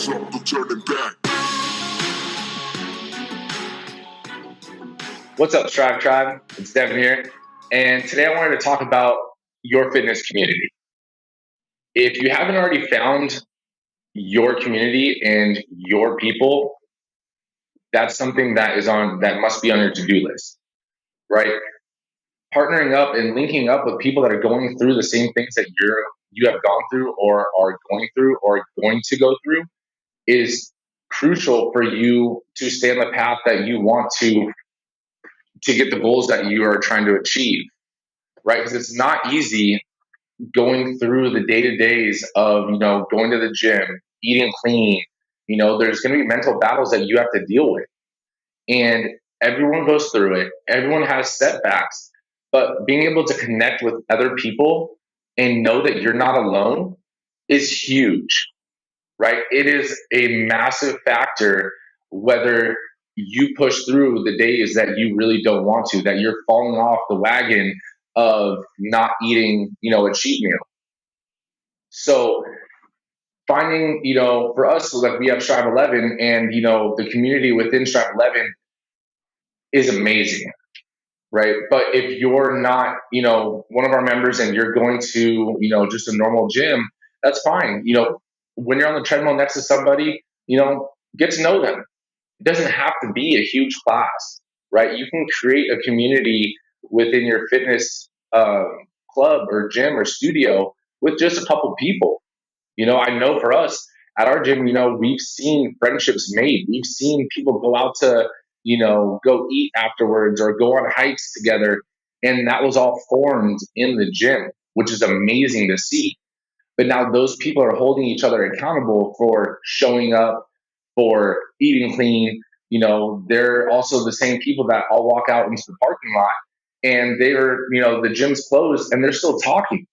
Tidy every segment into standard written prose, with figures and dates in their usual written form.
hands up, no turning back. What's up, Strive Tribe? It's Devan here. And today I wanted to talk about your fitness community. If you haven't already found your community and your people, that's something that must be on your to-do list, right? Partnering up and linking up with people that are going through the same things that you have gone through or are going through or going to go through is crucial for you to stay on the path that you want to get the goals that you are trying to achieve, right? Because it's not easy going through the day-to-days of, going to the gym, eating clean. There's going to be mental battles that you have to deal with. And everyone goes through it. Everyone has setbacks. But being able to connect with other people and know that you're not alone is huge, right? It is a massive factor whether you push through the days that you really don't want to, that you're falling off the wagon of not eating, a cheat meal. So finding, for us, like we have Strive 11 and, the community within Strive 11 is amazing, right? But if you're not, one of our members and you're going to, just a normal gym, that's fine. When you're on the treadmill next to somebody, get to know them. It doesn't have to be a huge class, right? You can create a community within your fitness club or gym or studio with just a couple people. I know for us at our gym, we've seen friendships made. We've seen people go out to, go eat afterwards or go on hikes together. And that was all formed in the gym, which is amazing to see. But now those people are holding each other accountable for showing up, for eating clean. They're also the same people that all walk out into the parking lot and the gym's closed and they're still talking.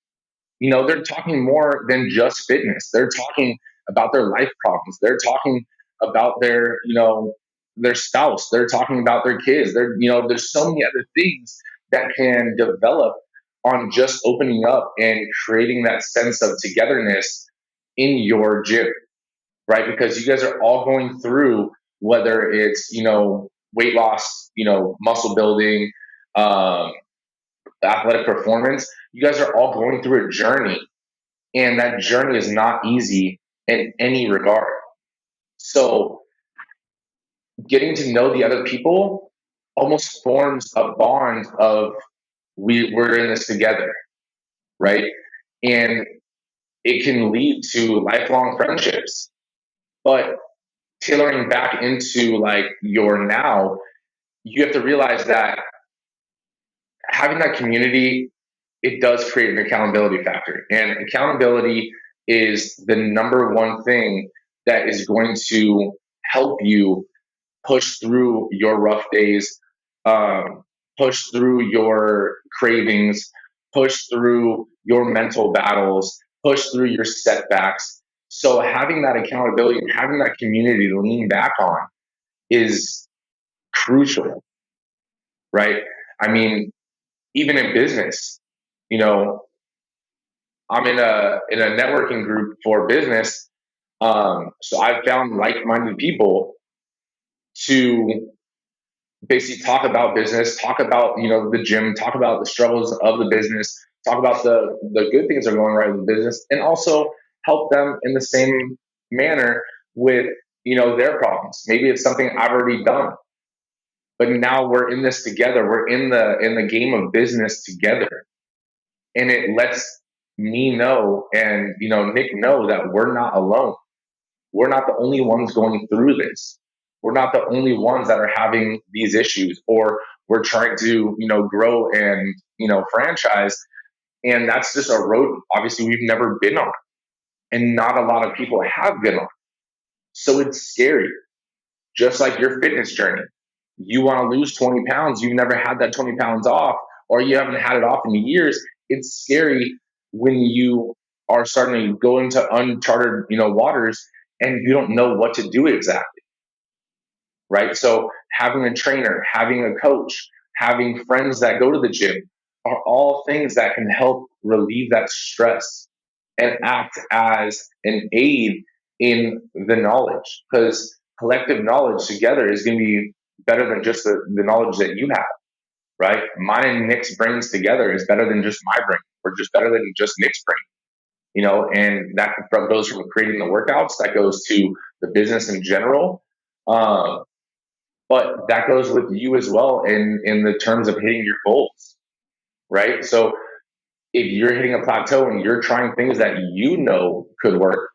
They're talking more than just fitness. They're talking about their life problems. They're talking about their spouse. They're talking about their kids. There's so many other things that can develop on just opening up and creating that sense of togetherness in your gym, right? Because you guys are all going through, whether it's, weight loss, muscle building, athletic performance, you guys are all going through a journey. And that journey is not easy in any regard. So getting to know the other people almost forms a bond of we're in this together, right? And it can lead to lifelong friendships. But tailoring back into like your now, you have to realize that having that community, it does create an accountability factor. And accountability is the number one thing that is going to help you push through your rough days, push through your cravings, push through your mental battles, push through your setbacks. So having that accountability and having that community to lean back on is crucial, right? I mean, even in business, I'm in a networking group for business. So I've found like-minded people to basically talk about business, talk about, the gym, talk about the struggles of the business, talk about the good things that are going right with the business, and also help them in the same manner with, their problems. Maybe it's something I've already done, but now we're in this together. We're in the game of business together. And it lets me know and, Nick know that we're not alone. We're not the only ones going through this. We're not the only ones that are having these issues, or we're trying to, grow and, franchise. And that's just a road, obviously, we've never been on. And not a lot of people have been on. So it's scary. Just like your fitness journey. You want to lose 20 pounds. You've never had that 20 pounds off, or you haven't had it off in years. It's scary when you are starting to go into uncharted, waters and you don't know what to do exactly. Right. So having a trainer, having a coach, having friends that go to the gym are all things that can help relieve that stress and act as an aid in the knowledge, because collective knowledge together is going to be better than just the knowledge that you have, right? Mine and Nick's brains together is better than just my brain, or just better than just Nick's brain, and that goes from creating the workouts, that goes to the business in general. Um, but that goes with you as well in the terms of hitting your goals, right? So if you're hitting a plateau and you're trying things that could work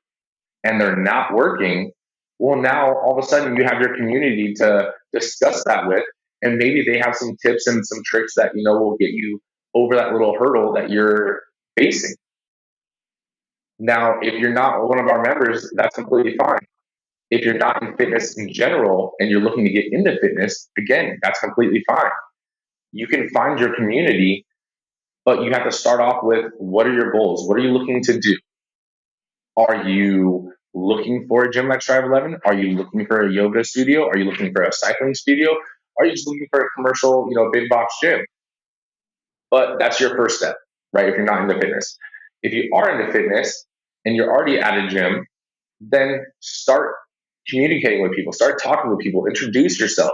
and they're not working, well, now all of a sudden you have your community to discuss that with, and maybe they have some tips and some tricks that will get you over that little hurdle that you're facing. Now, if you're not one of our members, that's completely fine. If you're not in fitness in general and you're looking to get into fitness, again, that's completely fine. You can find your community, but you have to start off with, what are your goals? What are you looking to do? Are you looking for a gym like Strive 11? Are you looking for a yoga studio? Are you looking for a cycling studio? Are you just looking for a commercial, big box gym? But that's your first step, right? If you're not into fitness. If you are into fitness and you're already at a gym, then start communicating with people, start talking with people, introduce yourself.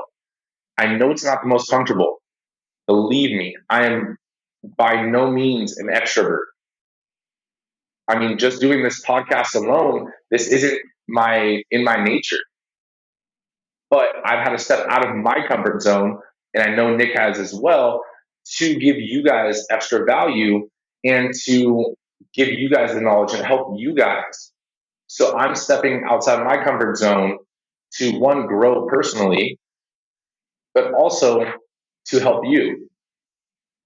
I know it's not the most comfortable. Believe me, I am by no means an extrovert. I mean, just doing this podcast alone, this isn't in my nature. But I've had to step out of my comfort zone, and I know Nick has as well, to give you guys extra value and to give you guys the knowledge and help you guys. So I'm stepping outside my comfort zone to, one, grow personally, but also to help you.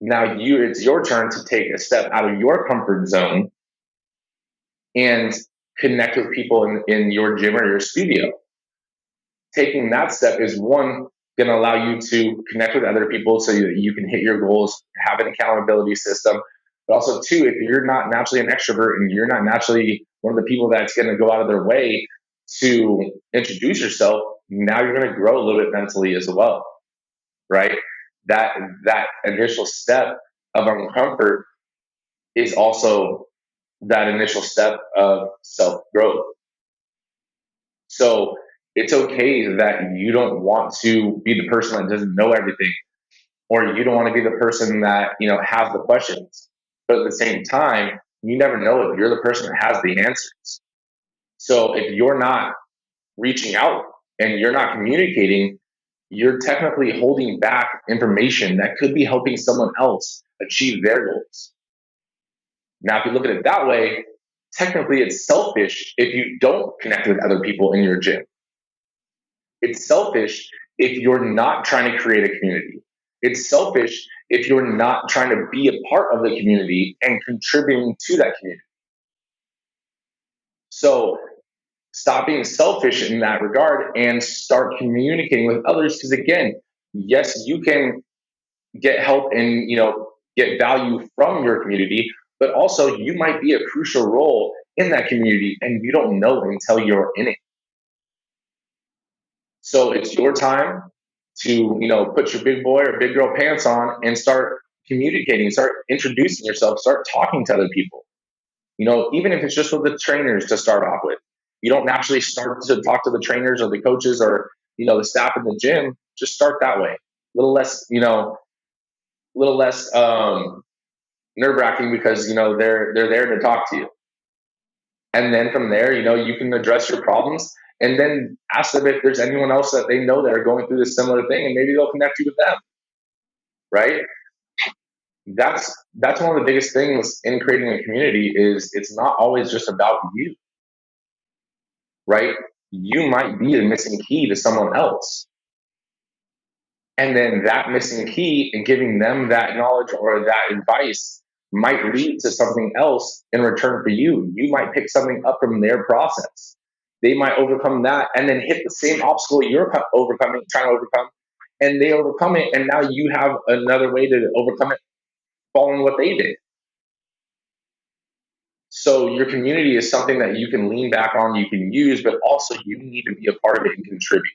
Now it's your turn to take a step out of your comfort zone and connect with people in your gym or your studio. Taking that step is, one, going to allow you to connect with other people so that you can hit your goals, have an accountability system. But also, two, if you're not naturally an extrovert and you're not naturally one of the people that's going to go out of their way to introduce yourself, now you're going to grow a little bit mentally as well, right? That initial step of uncomfort is also that initial step of self-growth. So it's okay that you don't want to be the person that doesn't know everything, or you don't want to be the person that, has the questions. But at the same time, you never know if you're the person that has the answers. So if you're not reaching out and you're not communicating, you're technically holding back information that could be helping someone else achieve their goals. Now, if you look at it that way, technically it's selfish if you don't connect with other people in your gym. It's selfish if you're not trying to create a community. It's selfish if you're not trying to be a part of the community and contributing to that community. So stop being selfish in that regard and start communicating with others. Because again, yes, you can get help and get value from your community, but also you might be a crucial role in that community and you don't know until you're in it. So it's your time to put your big boy or big girl pants on and start communicating, start introducing yourself, start talking to other people. Even if it's just with the trainers to start off with. You don't naturally start to talk to the trainers or the coaches or the staff in the gym. Just start that way. A little less, nerve-wracking, because they're there to talk to you. And then from there, you can address your problems and then ask them if there's anyone else that they know that are going through this similar thing, and maybe they'll connect you with them. Right? That's one of the biggest things in creating a community is it's not always just about you. Right? You might be the missing key to someone else. And then that missing key and giving them that knowledge or that advice might lead to something else in return for you. You might pick something up from their process. They might overcome that and then hit the same obstacle you're trying to overcome, and they overcome it. And now you have another way to overcome it following what they did. So your community is something that you can lean back on, you can use, but also you need to be a part of it and contribute.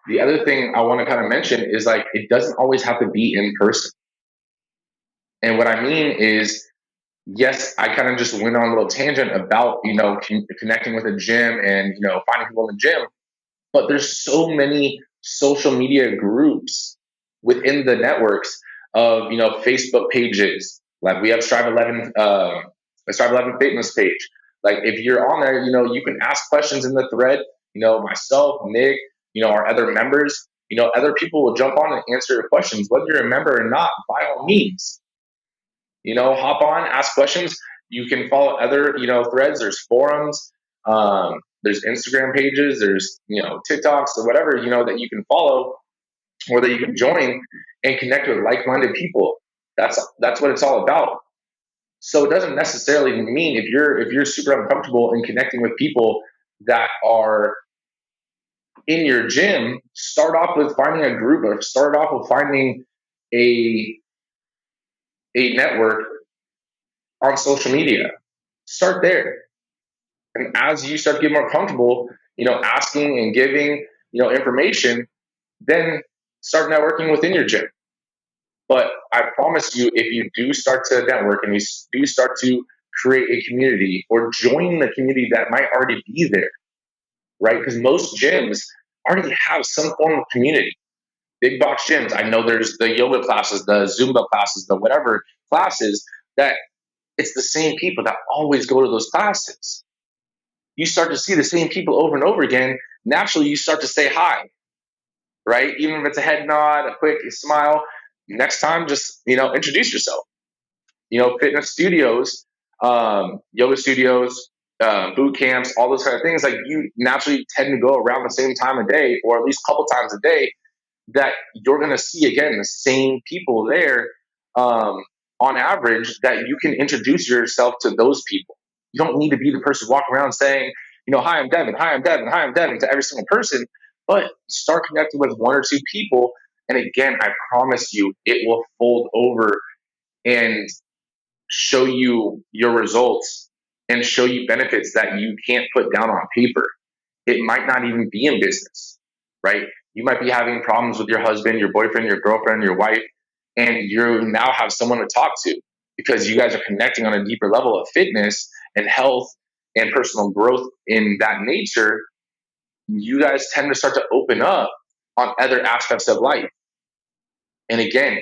The other thing I want to kind of mention is, it doesn't always have to be in person. And what I mean is, Yes, I kind of just went on a little tangent about, connecting with a gym and, finding people in the gym, but there's so many social media groups within the networks of, Facebook pages. Like we have Strive 11, a Strive 11 fitness page. Like if you're on there, you can ask questions in the thread. Myself, Nick, our other members, other people will jump on and answer your questions, whether you're a member or not. By all means, hop on, ask questions. You can follow other, threads. There's forums. There's Instagram pages. There's, TikToks or whatever, that you can follow or that you can join and connect with like-minded people. That's what it's all about. So it doesn't necessarily mean if you're super uncomfortable in connecting with people that are in your gym, start off with finding a group or start off with finding a a network on social media. Start there. And as you start to get more comfortable, asking and giving, information, then start networking within your gym. But I promise you, if you do start to network and you do start to create a community or join the community that might already be there, right? Because most gyms already have some form of community. Big box gyms, I know there's the yoga classes, the Zumba classes, the whatever classes that it's the same people that always go to those classes. You start to see the same people over and over again. Naturally, you start to say hi, right? Even if it's a head nod, a quick smile. Next time, just introduce yourself. Fitness studios, yoga studios, boot camps, all those kind of things. Like you naturally tend to go around the same time of day, or at least a couple times a day, that you're going to see again the same people there um, on average, that you can introduce yourself to those people. You don't need to be the person walking around saying, hi, I'm Devin, hi, I'm Devin, hi, I'm Devin to every single person, but start connecting with one or two people. And again, I promise you, it will fold over and show you your results and show you benefits that you can't put down on paper. It might not even be in business, right? You might be having problems with your husband, your boyfriend, your girlfriend, your wife, and you now have someone to talk to because you guys are connecting on a deeper level of fitness and health and personal growth in that nature. You guys tend to start to open up on other aspects of life. And again,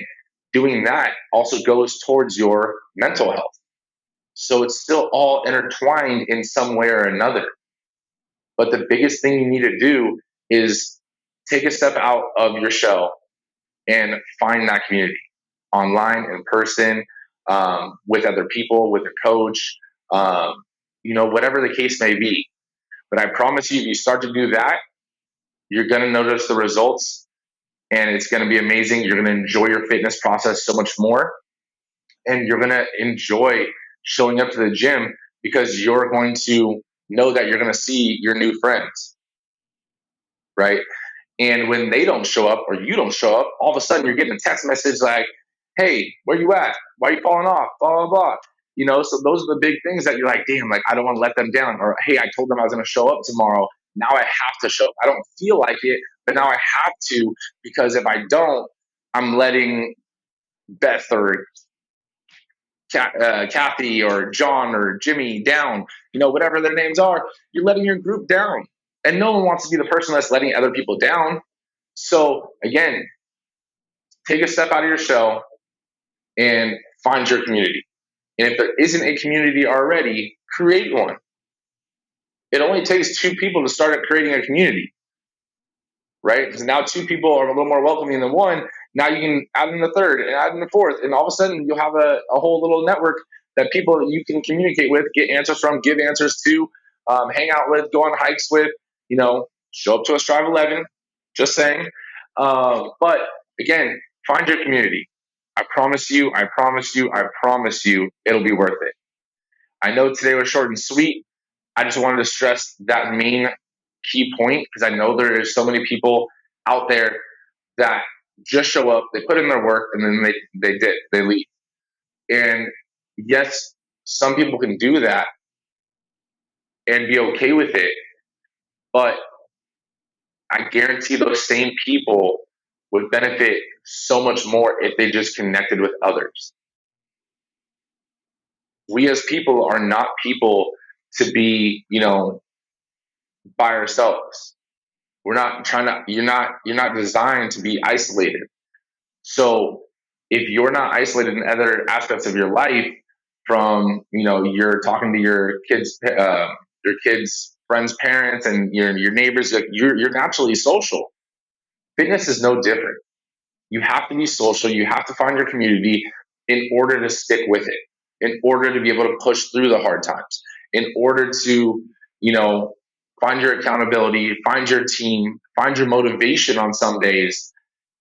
doing that also goes towards your mental health. So it's still all intertwined in some way or another. But the biggest thing you need to do is take a step out of your shell and find that community online, in person, with other people, with a coach, whatever the case may be. But I promise you, if you start to do that, you're going to notice the results and it's going to be amazing. You're going to enjoy your fitness process so much more. And you're going to enjoy showing up to the gym because you're going to know that you're going to see your new friends, right? And when they don't show up or you don't show up, all of a sudden you're getting a text message like, hey, where you at? Why are you falling off? Blah, blah, blah. So those are the big things that you're like, damn, like I don't want to let them down. Or, hey, I told them I was going to show up tomorrow. Now I have to show up. I don't feel like it, but now I have to, because if I don't, I'm letting Beth or Kathy or John or Jimmy down, whatever their names are. You're letting your group down. And no one wants to be the person that's letting other people down. So again, take a step out of your shell and find your community. And if there isn't a community already, create one. It only takes two people to start creating a community, right? Because now two people are a little more welcoming than one. Now you can add in the third and add in the fourth. And all of a sudden you'll have a whole little network that people that you can communicate with, get answers from, give answers to, hang out with, go on hikes with, show up to a Strive 11, just saying. But again, find your community. I promise you, I promise you, I promise you, it'll be worth it. I know today was short and sweet. I just wanted to stress that main key point because I know there is so many people out there that just show up, they put in their work, and then they leave. And yes, some people can do that and be okay with it, but I guarantee those same people would benefit so much more if they just connected with others. we as people are not people to be, by ourselves. We're not trying to, you're not designed to be isolated. So if you're not isolated in other aspects of your life from, you're talking to your kids' friends' parents and your neighbors, like you're naturally social. Fitness is no different. You have to be social. You have to find your community in order to stick with it, in order to be able to push through the hard times, in order to, you know, find your accountability, find your team, find your motivation on some days.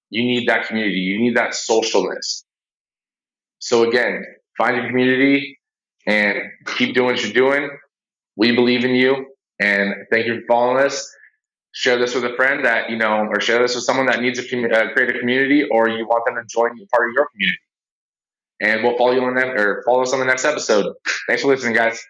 You need that community. You need that socialness. So again, find your community and keep doing what you're doing. We believe in you, and thank you for following us. Share this with a friend that, or share this with someone that needs to create a community, or you want them to join part of your community. And we'll follow you on that, or follow us on the next episode. Thanks for listening, guys.